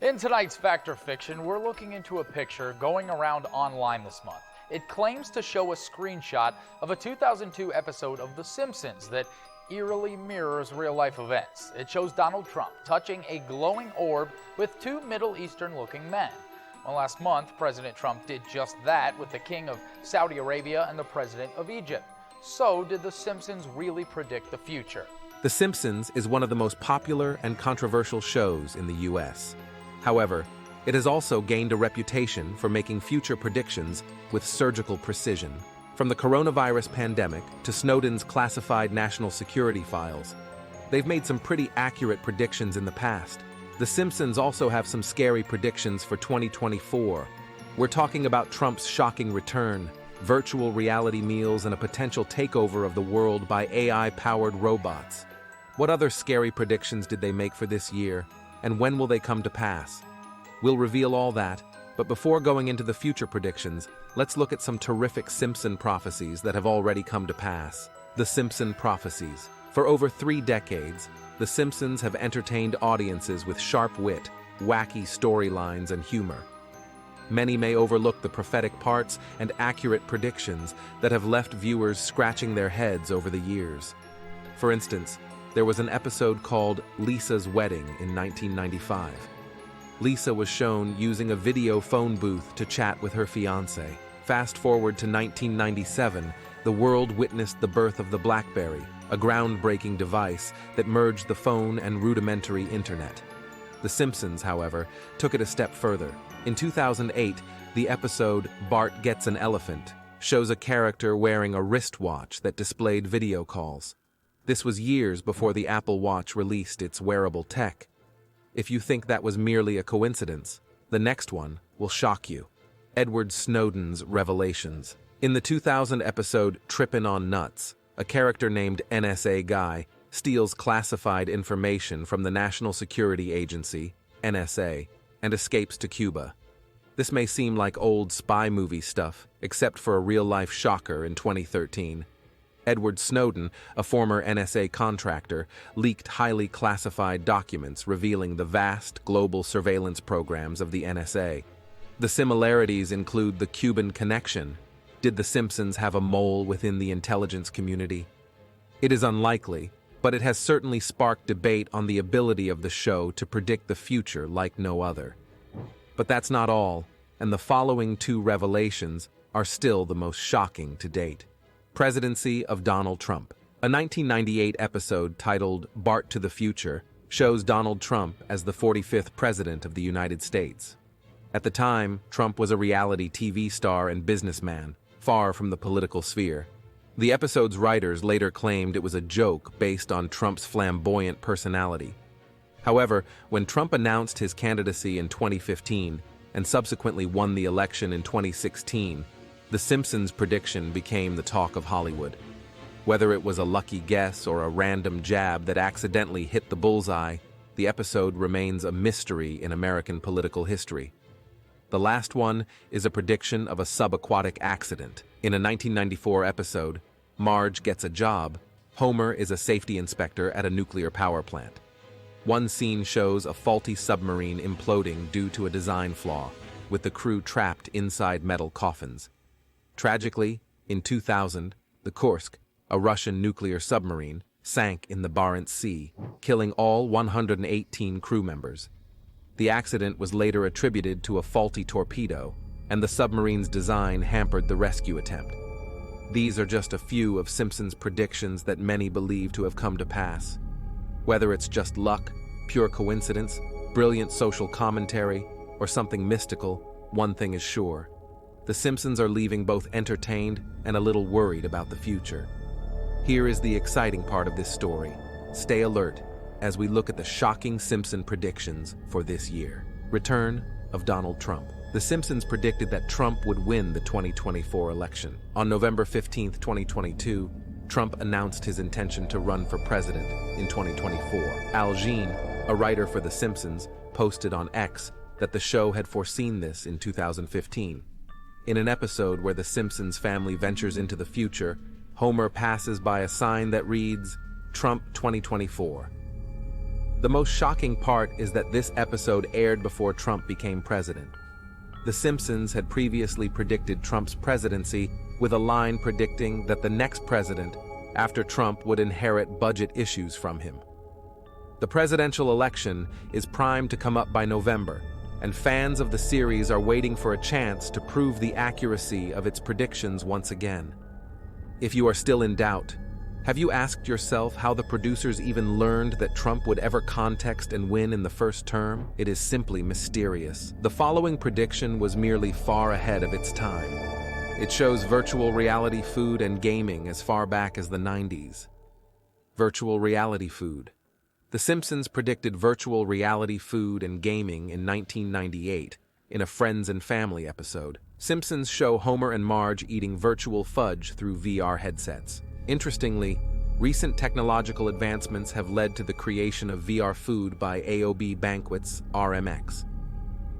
In tonight's Fact or Fiction, we're looking into a picture going around online this month. It claims to show a screenshot of a 2002 episode of The Simpsons that eerily mirrors real-life events. It shows Donald Trump touching a glowing orb with two Middle Eastern-looking men. Well, last month, President Trump did just that with the King of Saudi Arabia and the President of Egypt. So, did The Simpsons really predict the future? The Simpsons is one of the most popular and controversial shows in the U.S. However, it has also gained a reputation for making future predictions with surgical precision. From the coronavirus pandemic to Snowden's classified national security files, they've made some pretty accurate predictions in the past. The Simpsons also have some scary predictions for 2024. We're talking about Trump's shocking return, virtual reality meals, and a potential takeover of the world by AI-powered robots. What other scary predictions did they make for this year, and when will they come to pass? We'll reveal all that, but before going into the future predictions, let's look at some terrific Simpson prophecies that have already come to pass. The Simpson prophecies. For over 3 decades, The Simpsons have entertained audiences with sharp wit, wacky storylines, and humor. Many may overlook the prophetic parts and accurate predictions that have left viewers scratching their heads over the years. For instance, there was an episode called Lisa's Wedding in 1995. Lisa was shown using a video phone booth to chat with her fiancé. Fast forward to 1997, the world witnessed the birth of the BlackBerry, a groundbreaking device that merged the phone and rudimentary internet. The Simpsons, however, took it a step further. In 2008, the episode Bart Gets an Elephant shows a character wearing a wristwatch that displayed video calls. This was years before the Apple Watch released its wearable tech. If you think that was merely a coincidence, the next one will shock you. Edward Snowden's revelations. In the 2000 episode Trippin' on Nuts, a character named NSA Guy steals classified information from the National Security Agency, NSA, and escapes to Cuba. This may seem like old spy movie stuff, except for a real-life shocker in 2013. Edward Snowden, a former NSA contractor, leaked highly classified documents revealing the vast global surveillance programs of the NSA. The similarities include the Cuban connection. Did The Simpsons have a mole within the intelligence community? It is unlikely, but it has certainly sparked debate on the ability of the show to predict the future like no other. But that's not all, and the following 2 revelations are still the most shocking to date. Presidency of Donald Trump. A 1998 episode titled Bart to the Future shows Donald Trump as the 45th President of the United States. At the time, Trump was a reality TV star and businessman, far from the political sphere. The episode's writers later claimed it was a joke based on Trump's flamboyant personality. However, when Trump announced his candidacy in 2015 and subsequently won the election in 2016, The Simpsons' prediction became the talk of Hollywood. Whether it was a lucky guess or a random jab that accidentally hit the bullseye, the episode remains a mystery in American political history. The last one is a prediction of a subaquatic accident. In a 1994 episode, Marge Gets a Job, Homer is a safety inspector at a nuclear power plant. One scene shows a faulty submarine imploding due to a design flaw, with the crew trapped inside metal coffins. Tragically, in 2000, the Kursk, a Russian nuclear submarine, sank in the Barents Sea, killing all 118 crew members. The accident was later attributed to a faulty torpedo, and the submarine's design hampered the rescue attempt. These are just a few of Simpsons' predictions that many believe to have come to pass. Whether it's just luck, pure coincidence, brilliant social commentary, or something mystical, one thing is sure. The Simpsons are leaving both entertained and a little worried about the future. Here is the exciting part of this story. Stay alert as we look at the shocking Simpson predictions for this year. Return of Donald Trump. The Simpsons predicted that Trump would win the 2024 election. On November 15, 2022, Trump announced his intention to run for president in 2024. Al Jean, a writer for The Simpsons, posted on X that the show had foreseen this in 2015. In an episode where the Simpsons family ventures into the future, Homer passes by a sign that reads, Trump 2024. The most shocking part is that this episode aired before Trump became president. The Simpsons had previously predicted Trump's presidency with a line predicting that the next president after Trump would inherit budget issues from him. The presidential election is primed to come up by November, and fans of the series are waiting for a chance to prove the accuracy of its predictions once again. If you are still in doubt, have you asked yourself how the producers even learned that Trump would ever contest and win in the first term? It is simply mysterious. The following prediction was merely far ahead of its time. It shows virtual reality food and gaming as far back as the 90s. Virtual reality food. The Simpsons predicted virtual reality food and gaming in 1998 in a Friends and Family episode. Simpsons show Homer and Marge eating virtual fudge through VR headsets. Interestingly, recent technological advancements have led to the creation of VR food by AOB Banquets RMX.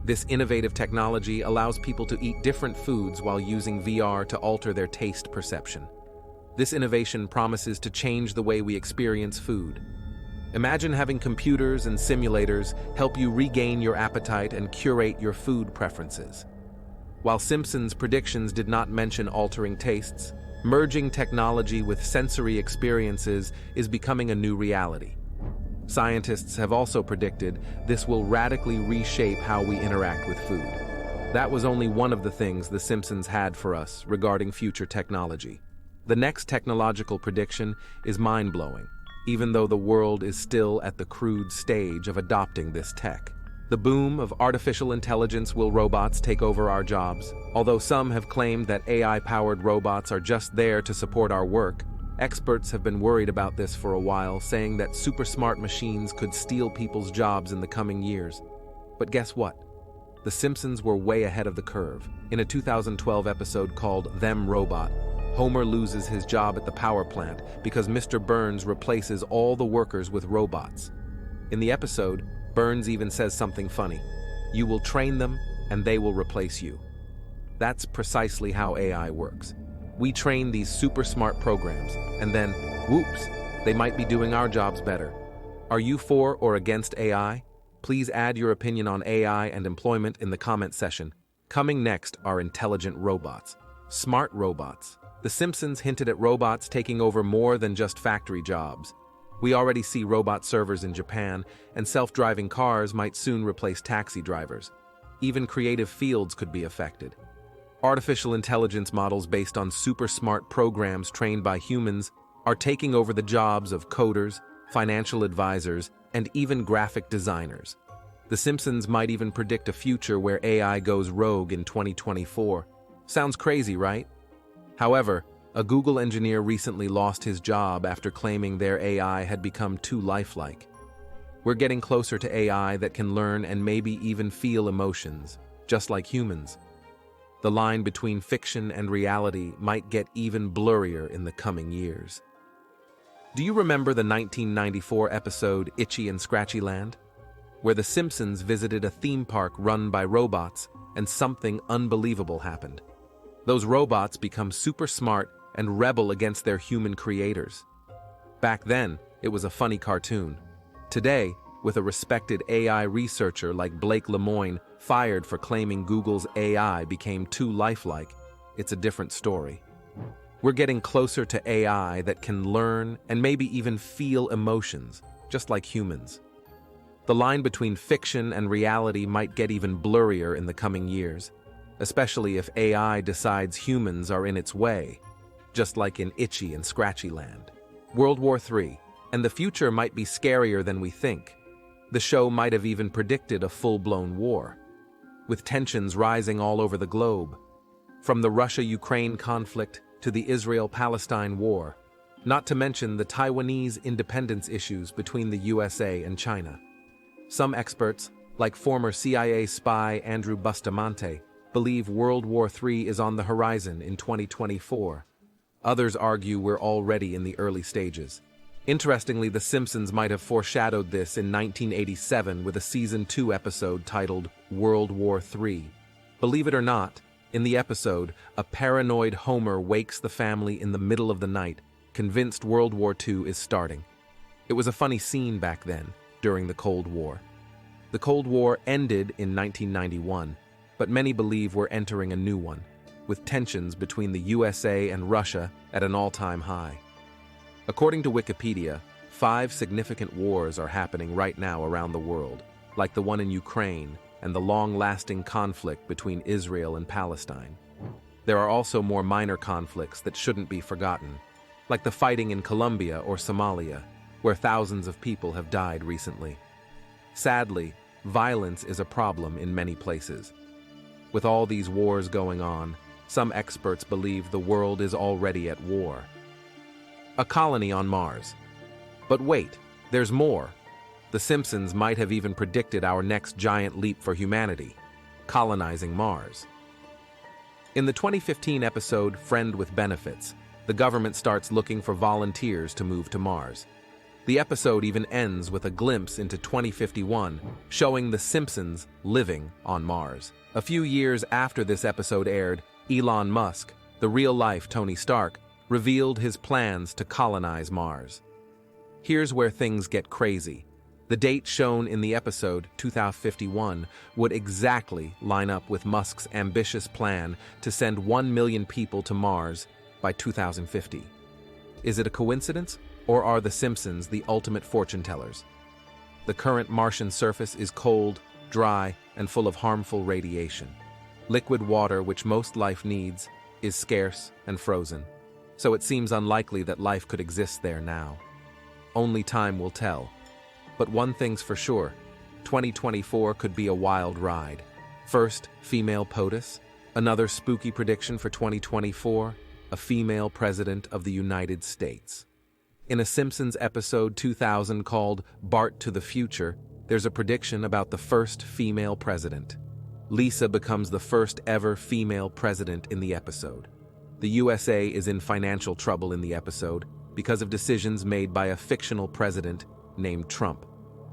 This innovative technology allows people to eat different foods while using VR to alter their taste perception. This innovation promises to change the way we experience food. Imagine having computers and simulators help you regain your appetite and curate your food preferences. While Simpsons' predictions did not mention altering tastes, merging technology with sensory experiences is becoming a new reality. Scientists have also predicted this will radically reshape how we interact with food. That was only one of the things The Simpsons had for us regarding future technology. The next technological prediction is mind-blowing, even though the world is still at the crude stage of adopting this tech. The boom of artificial intelligence will robots take over our jobs. Although some have claimed that AI-powered robots are just there to support our work, experts have been worried about this for a while, saying that super smart machines could steal people's jobs in the coming years. But guess what? The Simpsons were way ahead of the curve. In a 2012 episode called Them Robot, Homer loses his job at the power plant because Mr. Burns replaces all the workers with robots. In the episode, Burns even says something funny. You will train them, and they will replace you. That's precisely how AI works. We train these super smart programs, and then, whoops, they might be doing our jobs better. Are you for or against AI? Please add your opinion on AI and employment in the comment section. Coming next are intelligent robots. Smart robots. The Simpsons hinted at robots taking over more than just factory jobs. We already see robot servers in Japan, and self-driving cars might soon replace taxi drivers. Even creative fields could be affected. Artificial intelligence models based on super smart programs trained by humans are taking over the jobs of coders, financial advisors, and even graphic designers. The Simpsons might even predict a future where AI goes rogue in 2024. Sounds crazy, right? However, a Google engineer recently lost his job after claiming their AI had become too lifelike. We're getting closer to AI that can learn and maybe even feel emotions, just like humans. The line between fiction and reality might get even blurrier in the coming years. Do you remember the 1994 episode Itchy and Scratchy Land, where the Simpsons visited a theme park run by robots and something unbelievable happened? Those robots become super smart and rebel against their human creators. Back then, it was a funny cartoon. Today, with a respected AI researcher like Blake Lemoine fired for claiming Google's AI became too lifelike, it's a different story. We're getting closer to AI that can learn and maybe even feel emotions, just like humans. The line between fiction and reality might get even blurrier in the coming years, especially if AI decides humans are in its way, just like in Itchy and Scratchy Land. World War III, and the future might be scarier than we think. The show might have even predicted a full-blown war, with tensions rising all over the globe, from the Russia-Ukraine conflict to the Israel-Palestine war, not to mention the Taiwanese independence issues between the USA and China. Some experts, like former CIA spy Andrew Bustamante, believe World War III is on the horizon in 2024. Others argue we're already in the early stages. Interestingly, The Simpsons might have foreshadowed this in 1987 with a Season 2 episode titled World War III. Believe it or not, in the episode, a paranoid Homer wakes the family in the middle of the night, convinced World War II is starting. It was a funny scene back then, during the Cold War. The Cold War ended in 1991, but many believe we're entering a new one, with tensions between the USA and Russia at an all-time high. According to Wikipedia, 5 significant wars are happening right now around the world, like the one in Ukraine and the long-lasting conflict between Israel and Palestine. There are also more minor conflicts that shouldn't be forgotten, like the fighting in Colombia or Somalia, where thousands of people have died recently. Sadly, violence is a problem in many places. With all these wars going on, some experts believe the world is already at war. A colony on Mars. But wait, there's more. The Simpsons might have even predicted our next giant leap for humanity, colonizing Mars. In the 2015 episode Friend with Benefits, the government starts looking for volunteers to move to Mars. The episode even ends with a glimpse into 2051, showing the Simpsons living on Mars. A few years after this episode aired, Elon Musk, the real-life Tony Stark, revealed his plans to colonize Mars. Here's where things get crazy. The date shown in the episode, 2051, would exactly line up with Musk's ambitious plan to send 1 million people to Mars by 2050. Is it a coincidence, or are the Simpsons the ultimate fortune tellers? The current Martian surface is cold, dry, and full of harmful radiation. Liquid water, which most life needs, is scarce and frozen, so it seems unlikely that life could exist there now. Only time will tell. But one thing's for sure, 2024 could be a wild ride. First, female POTUS. Another spooky prediction for 2024, a female president of the United States. In a Simpsons episode 2000 called Bart to the Future, there's a prediction about the first female president. Lisa becomes the first ever female president in the episode. The USA is in financial trouble in the episode because of decisions made by a fictional president named Trump.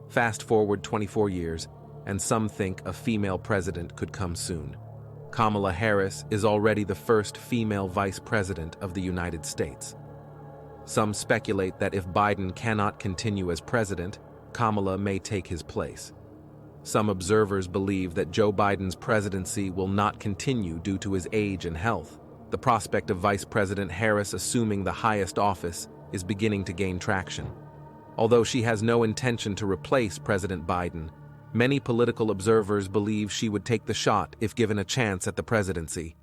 Fast forward 24 years, and some think a female president could come soon. Kamala Harris is already the first female vice president of the United States. Some speculate that if Biden cannot continue as president, Kamala may take his place. Some observers believe that Joe Biden's presidency will not continue due to his age and health. The prospect of Vice President Harris assuming the highest office is beginning to gain traction. Although she has no intention to replace President Biden, many political observers believe she would take the shot if given a chance at the presidency.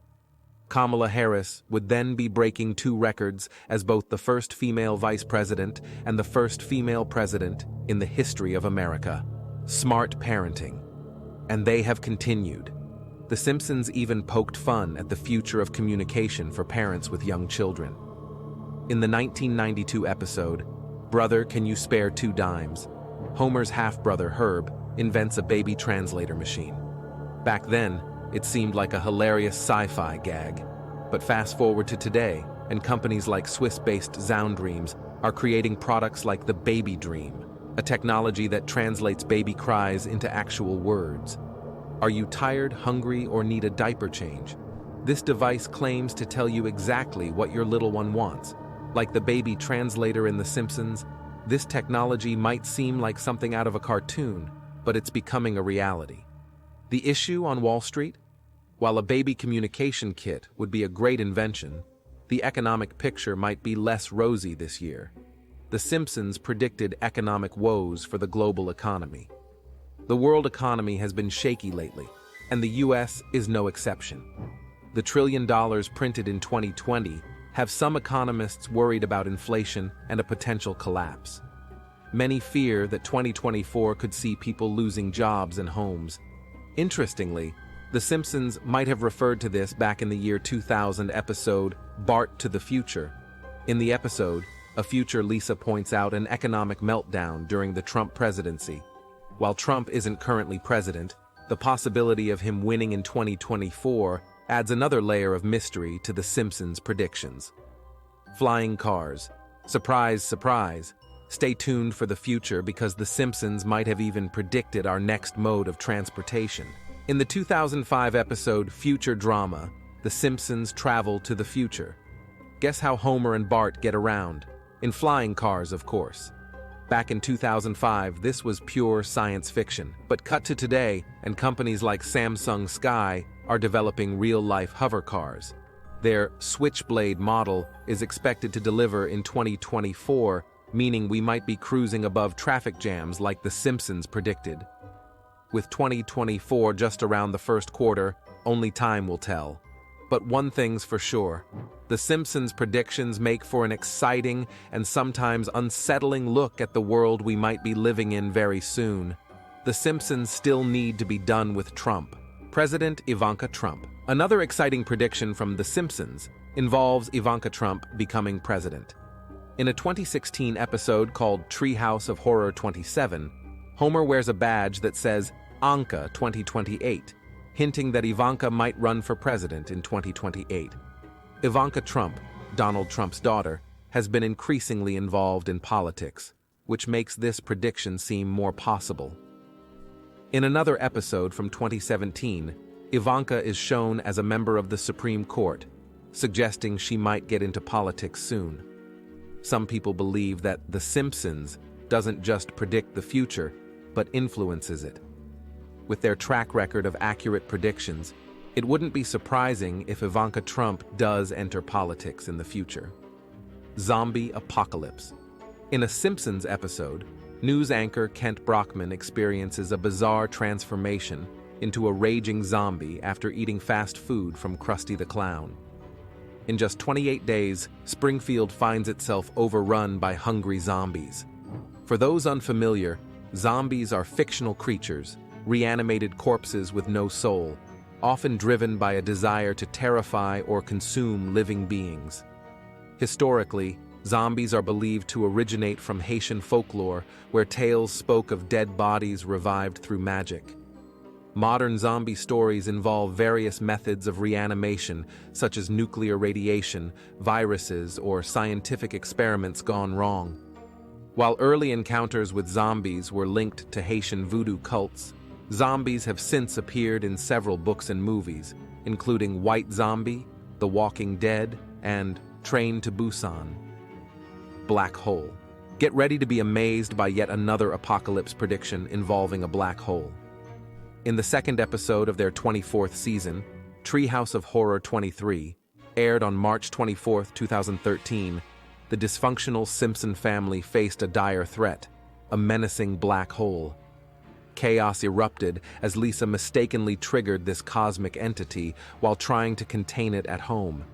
Kamala Harris would then be breaking 2 records as both the first female vice president and the first female president in the history of America. Smart parenting. And they have continued. The Simpsons even poked fun at the future of communication for parents with young children. In the 1992 episode, Brother, Can You Spare 2 Dimes?, Homer's half-brother Herb invents a baby translator machine. Back then, it seemed like a hilarious sci-fi gag. But fast forward to today, and companies like Swiss-based Zoundreams are creating products like the Baby Dream, a technology that translates baby cries into actual words. Are you tired, hungry, or need a diaper change? This device claims to tell you exactly what your little one wants. Like the baby translator in The Simpsons, this technology might seem like something out of a cartoon, but it's becoming a reality. The issue on Wall Street? While a baby communication kit would be a great invention, the economic picture might be less rosy this year. The Simpsons predicted economic woes for the global economy. The world economy has been shaky lately, and the US is no exception. The $1 trillion printed in 2020 have some economists worried about inflation and a potential collapse. Many fear that 2024 could see people losing jobs and homes. Interestingly, The Simpsons might have referred to this back in the year 2000 episode Bart to the Future. In the episode, a future Lisa points out an economic meltdown during the Trump presidency. While Trump isn't currently president, the possibility of him winning in 2024 adds another layer of mystery to The Simpsons' predictions. Flying cars. Surprise, surprise. Stay tuned for the future because The Simpsons might have even predicted our next mode of transportation. In the 2005 episode Future Drama, The Simpsons travel to the future. Guess how Homer and Bart get around? In flying cars, of course. Back in 2005, this was pure science fiction. But cut to today, and companies like Samsung Sky are developing real-life hover cars. Their Switchblade model is expected to deliver in 2024, meaning we might be cruising above traffic jams like The Simpsons predicted. With 2024 just around the first quarter, only time will tell. But one thing's for sure, The Simpsons predictions make for an exciting and sometimes unsettling look at the world we might be living in very soon. The Simpsons still need to be done with Trump. President Ivanka Trump. Another exciting prediction from The Simpsons involves Ivanka Trump becoming president. In a 2016 episode called Treehouse of Horror 27, Homer wears a badge that says Anka 2028, hinting that Ivanka might run for president in 2028. Ivanka Trump, Donald Trump's daughter, has been increasingly involved in politics, which makes this prediction seem more possible. In another episode from 2017, Ivanka is shown as a member of the Supreme Court, suggesting she might get into politics soon. Some people believe that The Simpsons doesn't just predict the future, but influences it. With their track record of accurate predictions, it wouldn't be surprising if Ivanka Trump does enter politics in the future. Zombie apocalypse. In a Simpsons episode, news anchor Kent Brockman experiences a bizarre transformation into a raging zombie after eating fast food from Krusty the Clown. In just 28 days, Springfield finds itself overrun by hungry zombies. For those unfamiliar, zombies are fictional creatures, reanimated corpses with no soul, often driven by a desire to terrify or consume living beings. Historically, zombies are believed to originate from Haitian folklore, where tales spoke of dead bodies revived through magic. Modern zombie stories involve various methods of reanimation, such as nuclear radiation, viruses, or scientific experiments gone wrong. While early encounters with zombies were linked to Haitian voodoo cults, zombies have since appeared in several books and movies, including White Zombie, The Walking Dead, and Train to Busan. Black hole. Get ready to be amazed by yet another apocalypse prediction involving a black hole. In the second episode of their 24th season, Treehouse of Horror 23, aired on March 24, 2013, the dysfunctional Simpson family faced a dire threat, a menacing black hole. Chaos erupted as Lisa mistakenly triggered this cosmic entity while trying to contain it at home.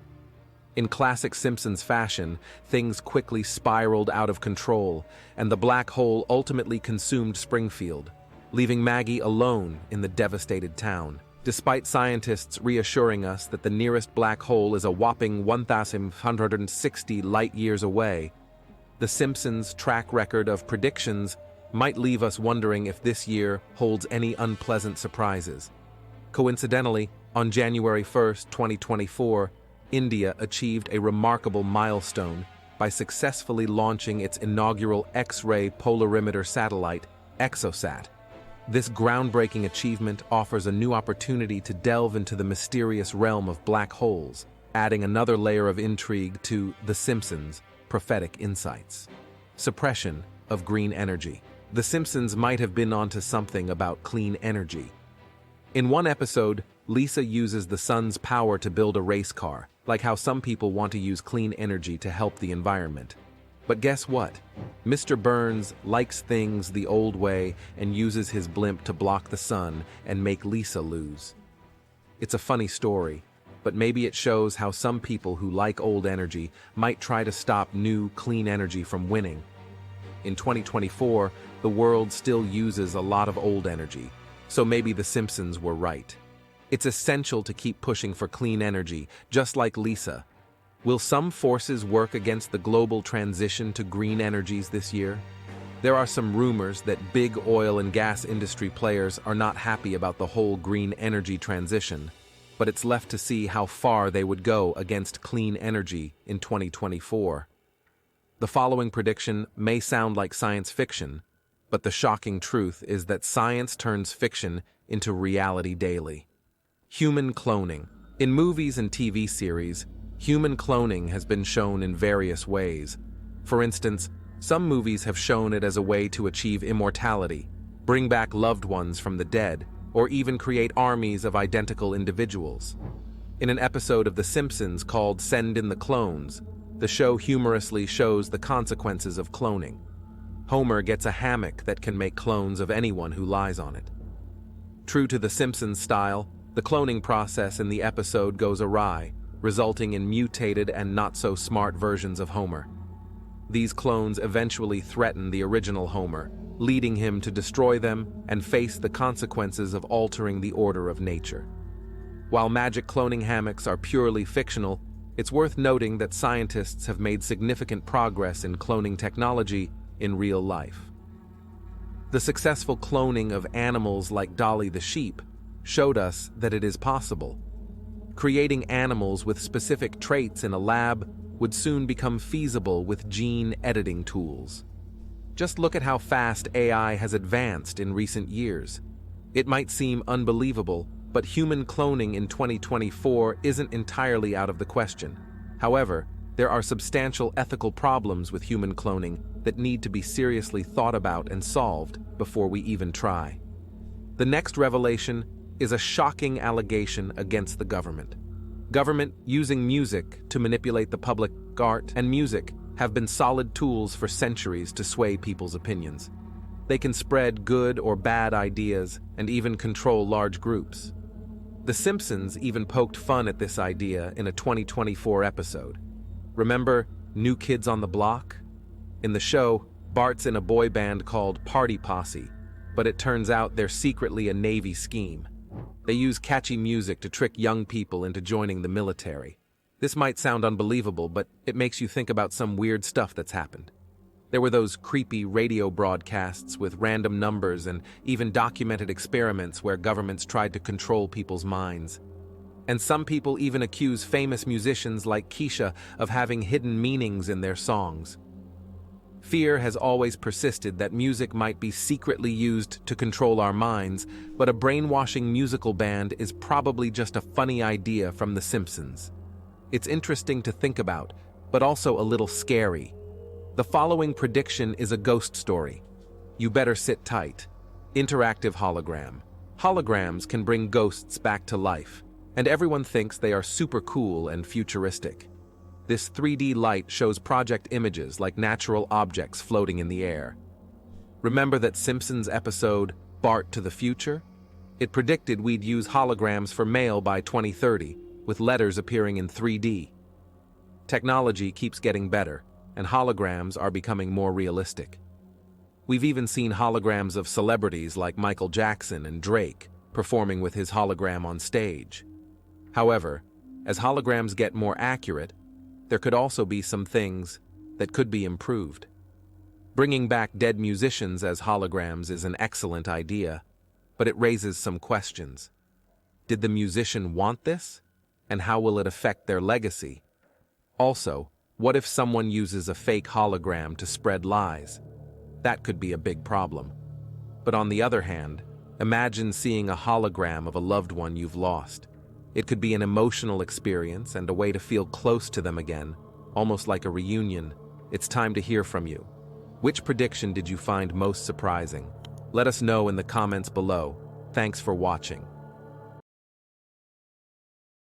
In classic Simpsons fashion, things quickly spiraled out of control, and the black hole ultimately consumed Springfield, leaving Maggie alone in the devastated town. Despite scientists reassuring us that the nearest black hole is a whopping 1,160 light-years away, The Simpsons' track record of predictions might leave us wondering if this year holds any unpleasant surprises. Coincidentally, on January 1, 2024, India achieved a remarkable milestone by successfully launching its inaugural X-ray polarimeter satellite, ExoSat. This groundbreaking achievement offers a new opportunity to delve into the mysterious realm of black holes, adding another layer of intrigue to The Simpsons' prophetic insights. Suppression of green energy. The Simpsons might have been onto something about clean energy. In one episode, Lisa uses the sun's power to build a race car, like how some people want to use clean energy to help the environment. But guess what? Mr. Burns likes things the old way and uses his blimp to block the sun and make Lisa lose. It's a funny story, but maybe it shows how some people who like old energy might try to stop new, clean energy from winning. In 2024, the world still uses a lot of old energy, so maybe The Simpsons were right. It's essential to keep pushing for clean energy, just like Lisa. Will some forces work against the global transition to green energies this year? There are some rumors that big oil and gas industry players are not happy about the whole green energy transition, but it's left to see how far they would go against clean energy in 2024. The following prediction may sound like science fiction, but the shocking truth is that science turns fiction into reality daily. Human cloning. In movies and TV series, human cloning has been shown in various ways. For instance, Some movies have shown it as a way to achieve immortality, bring back loved ones from the dead, or even create armies of identical individuals. In an episode of The Simpsons called Send in the Clones, the show humorously shows the consequences of cloning. Homer gets a hammock that can make clones of anyone who lies on it. True to The Simpsons style, the cloning process in the episode goes awry, resulting in mutated and not-so-smart versions of Homer. These clones eventually threaten the original Homer, leading him to destroy them and face the consequences of altering the order of nature. While magic cloning hammocks are purely fictional, it's worth noting that scientists have made significant progress in cloning technology in real life. The successful cloning of animals like Dolly the sheep showed us that it is possible. Creating animals with specific traits in a lab would soon become feasible with gene editing tools. Just look at how fast AI has advanced in recent years. It might seem unbelievable, but human cloning in 2024 isn't entirely out of the question. However, there are substantial ethical problems with human cloning that need to be seriously thought about and solved before we even try. The next revelation is a shocking allegation against the government. Government using music to manipulate the public. Art and music have been solid tools for centuries to sway people's opinions. They can spread good or bad ideas and even control large groups. The Simpsons even poked fun at this idea in a 2024 episode. Remember New Kids on the Block? In the show, Bart's in a boy band called Party Posse, but it turns out they're secretly a Navy scheme. They use catchy music to trick young people into joining the military. This might sound unbelievable, but it makes you think about some weird stuff that's happened. There were those creepy radio broadcasts with random numbers and even documented experiments where governments tried to control people's minds. And some people even accuse famous musicians like Keisha of having hidden meanings in their songs. Fear has always persisted that music might be secretly used to control our minds, but a brainwashing musical band is probably just a funny idea from The Simpsons. It's interesting to think about, but also a little scary. The following prediction is a ghost story. You better sit tight. Interactive hologram. Holograms can bring ghosts back to life, and everyone thinks they are super cool and futuristic. This 3D light shows project images like natural objects floating in the air. Remember that Simpsons episode, Bart to the Future? It predicted we'd use holograms for mail by 2030, with letters appearing in 3D. Technology keeps getting better, and holograms are becoming more realistic. We've even seen holograms of celebrities like Michael Jackson and Drake performing with his hologram on stage. However, as holograms get more accurate, there could also be some things that could be improved. Bringing back dead musicians as holograms is an excellent idea, but it raises some questions. Did the musician want this? And how will it affect their legacy? Also, what if someone uses a fake hologram to spread lies? That could be a big problem. But on the other hand, imagine seeing a hologram of a loved one you've lost. It could be an emotional experience and a way to feel close to them again, almost like a reunion. It's time to hear from you. Which prediction did you find most surprising? Let us know in the comments below. Thanks for watching.